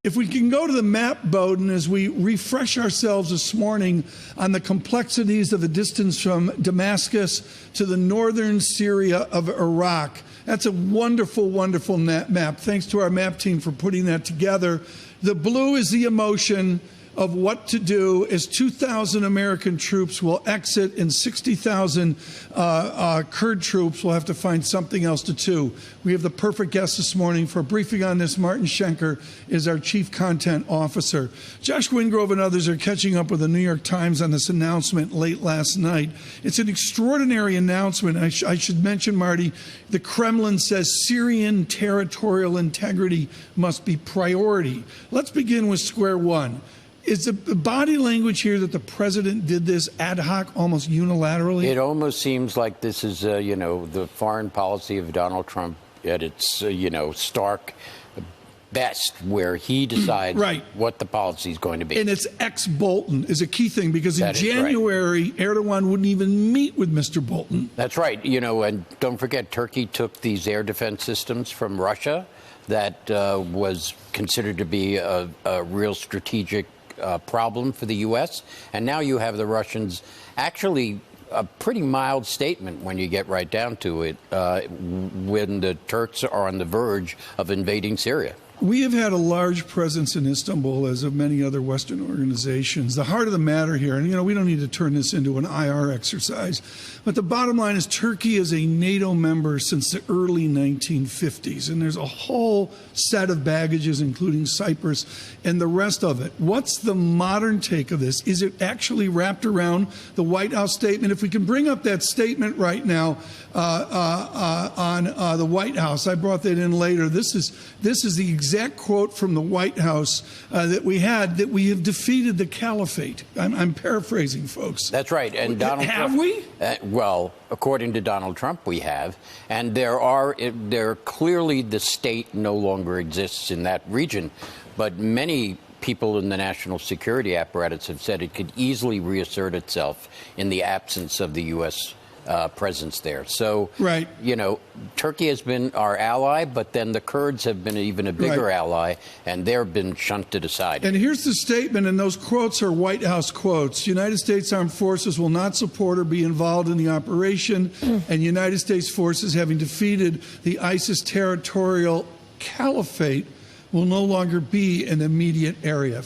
If we can go to the map, Bowden, as we refresh ourselves this morning on the complexities of the distance from Damascus to the northern Syria of Iraq. That's a wonderful, wonderful map. Thanks to our map team for putting that together. The blue is the emotion of what to do as 2,000 American troops will exit and 60,000 Kurd troops will have to find something else to do. We have the perfect guest this morning for a briefing on this. Martin Schenker is our Chief Content Officer. Josh Wingrove and others are catching up with the New York Times on this announcement late last night. It's an extraordinary announcement. I should mention, Marty, the Kremlin says Syrian territorial integrity must be priority. Let's begin with square one. Is the body language here that the president did this ad hoc, almost unilaterally? It almost seems like this is, the foreign policy of Donald Trump at its, stark best, where he decides right. what the policy is going to be. And it's ex-Bolton is a key thing, because in January, Erdogan wouldn't even meet with Mr. Bolton. That's right. And don't forget, Turkey took these air defense systems from Russia that was considered to be a real strategic problem for the U.S. And now you have the Russians actually a pretty mild statement when you get right down to it when the Turks are on the verge of invading Syria. We have had a large presence in Istanbul, as have many other Western organizations. The heart of the matter here, and we don't need to turn this into an IR exercise, but the bottom line is Turkey is a NATO member since the early 1950s, and there's a whole set of baggages, including Cyprus and the rest of it. What's the modern take of this? Is it actually wrapped around the White House statement? If we can bring up that statement right now on the White House, I brought that in later. This is the exact quote from the White House that we have defeated the caliphate. I'm paraphrasing, folks. That's right. And Donald Trump, we? Well, according to Donald Trump, we have. And there clearly the state no longer exists in that region. But many people in the national security apparatus have said it could easily reassert itself in the absence of the U.S. Presence there. So, right. Turkey has been our ally, but then the Kurds have been even a bigger ally, and they've been shunted aside. And here's the statement, and those quotes are White House quotes. United States Armed Forces will not support or be involved in the operation, and United States forces having defeated the ISIS territorial caliphate will no longer be an immediate area.